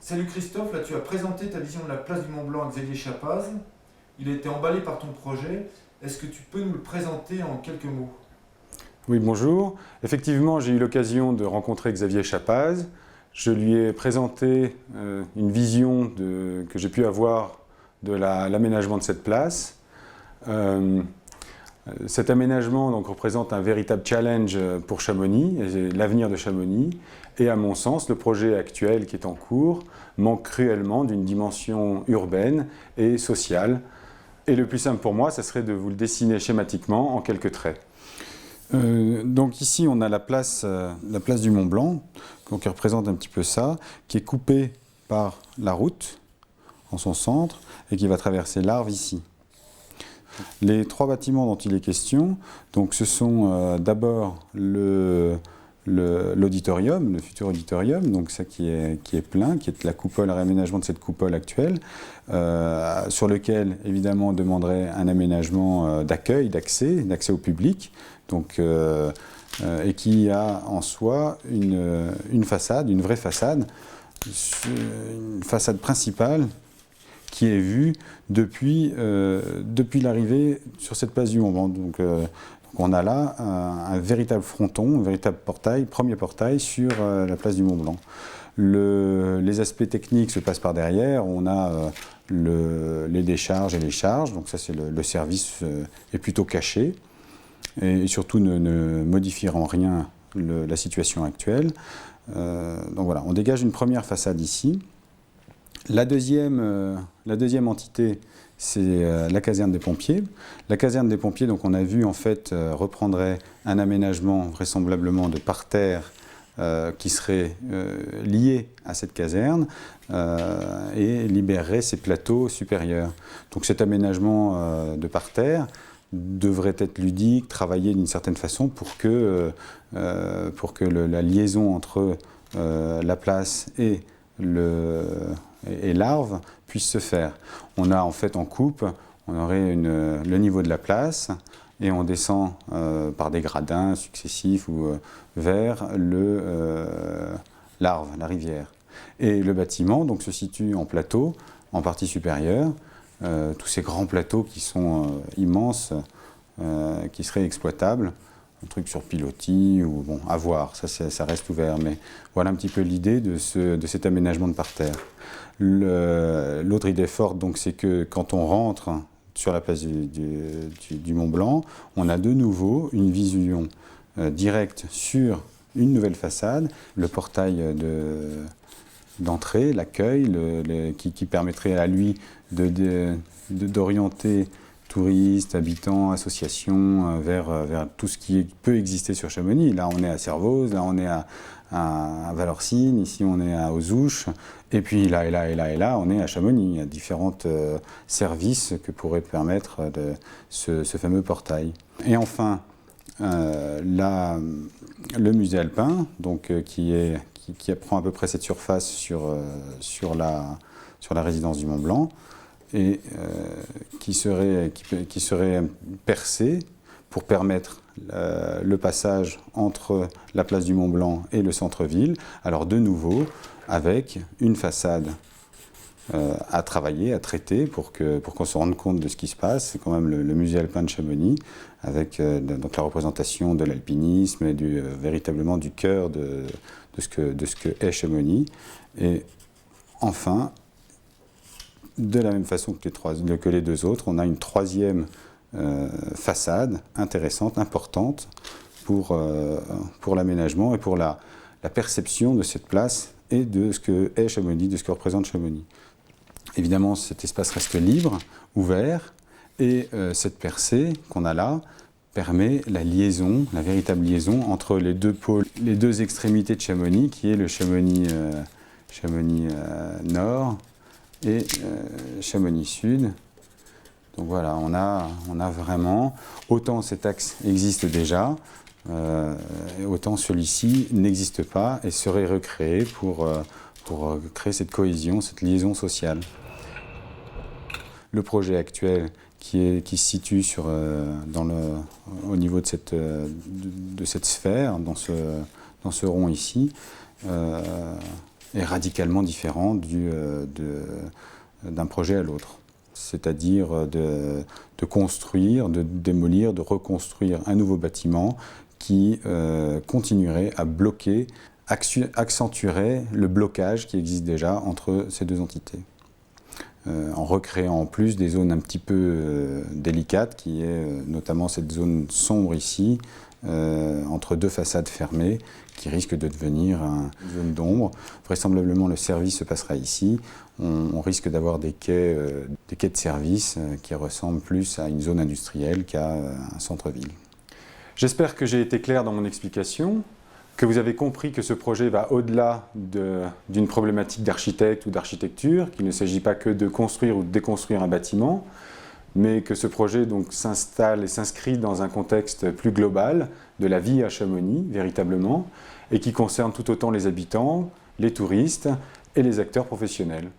Salut Christophe, là tu as présenté ta vision de la place du Mont-Blanc à Xavier Chapaz. Il a été emballé par ton projet. Est-ce que tu peux nous le présenter en quelques mots? Oui, bonjour. Effectivement, j'ai eu l'occasion de rencontrer Xavier Chapaz. Je lui ai présenté une vision que j'ai pu avoir de l'aménagement de cette place. Cet aménagement donc, représente un véritable challenge pour Chamonix et l'avenir de Chamonix. Et à mon sens, le projet actuel qui est en cours manque cruellement d'une dimension urbaine et sociale. Et le plus simple pour moi, ça serait de vous le dessiner schématiquement en quelques traits. Donc ici, on a la place du Mont-Blanc, qui représente un petit peu ça, qui est coupée par la route en son centre et qui va traverser l'Arve ici. Les trois bâtiments dont il est question, donc ce sont d'abord l'auditorium, le futur auditorium, donc ça qui est plein, qui est la coupole, le réaménagement de cette coupole actuelle, sur lequel évidemment on demanderait un aménagement d'accueil, d'accès au public, donc, et qui a en soi une façade, une vraie façade, une façade principale qui est vue depuis l'arrivée sur cette place du Mont-Blanc. Donc on a là un véritable fronton, un véritable portail, premier portail sur la place du Mont-Blanc. Les aspects techniques se passent par derrière. On a les décharges et les charges. Donc ça, c'est le service est plutôt caché et surtout ne modifiera en rien la situation actuelle. Donc voilà, on dégage une première façade ici. La deuxième entité, c'est la caserne des pompiers. La caserne des pompiers, donc on a vu en fait, reprendrait un aménagement vraisemblablement de parterre qui serait lié à cette caserne et libérerait ces plateaux supérieurs. Donc cet aménagement de parterre devrait être ludique, travaillé d'une certaine façon pour que la liaison entre la place et l'Arve puisse se faire. On a en fait en coupe, on aurait le niveau de la place et on descend par des gradins successifs ou vers l'Arve, la rivière. Et le bâtiment donc, se situe en plateau, en partie supérieure, tous ces grands plateaux qui sont immenses, qui seraient exploitables. Un truc sur pilotis, ou bon, à voir, ça reste ouvert, mais voilà un petit peu l'idée de cet aménagement de parterre. L'autre idée forte, donc, c'est que quand on rentre sur la place du Mont-Blanc, on a de nouveau une vision directe sur une nouvelle façade, le portail d'entrée, l'accueil, qui permettrait à lui d'orienter touristes, habitants, associations, vers tout ce qui peut exister sur Chamonix. Là, on est à Servoz, là, on est à Valorcine, ici, on est à Auzouches, et puis là, on est à Chamonix. Il y a différents services que pourrait permettre ce fameux portail. Et enfin, le musée alpin, donc, qui prend à peu près cette surface sur la résidence du Mont-Blanc, et qui serait percé pour permettre le passage entre la place du Mont-Blanc et le centre-ville. Alors de nouveau, avec une façade à travailler, à traiter pour qu'on se rende compte de ce qui se passe. C'est quand même le musée alpin de Chamonix, avec donc la représentation de l'alpinisme et véritablement du cœur de ce que est Chamonix. Et enfin, de la même façon que les deux autres, on a une troisième façade intéressante, importante pour l'aménagement et pour la perception de cette place et de ce que est Chamonix, de ce que représente Chamonix. Évidemment, cet espace reste libre, ouvert, et cette percée qu'on a là permet la véritable liaison entre les deux pôles, les deux extrémités de Chamonix, qui est le Chamonix Nord et Chamonix Sud. Donc voilà, on a vraiment, autant cet axe existe déjà, autant celui-ci n'existe pas et serait recréé pour créer cette cohésion, cette liaison sociale. Le projet actuel qui se situe au niveau de cette sphère, dans ce rond ici, est radicalement différent d'un projet à l'autre. C'est-à-dire de construire, de démolir, de reconstruire un nouveau bâtiment qui continuerait à bloquer, accentuerait le blocage qui existe déjà entre ces deux entités. En recréant en plus des zones un petit peu délicates, qui est notamment cette zone sombre ici, entre deux façades fermées, qui risque de devenir une zone d'ombre. Vraisemblablement, le service se passera ici. On risque d'avoir des quais de service qui ressemblent plus à une zone industrielle qu'à un centre-ville. J'espère que j'ai été clair dans mon explication, que vous avez compris que ce projet va au-delà d'une problématique d'architecte ou d'architecture, qu'il ne s'agit pas que de construire ou de déconstruire un bâtiment, mais que ce projet s'installe et s'inscrit dans un contexte plus global de la vie à Chamonix, véritablement, et qui concerne tout autant les habitants, les touristes et les acteurs professionnels.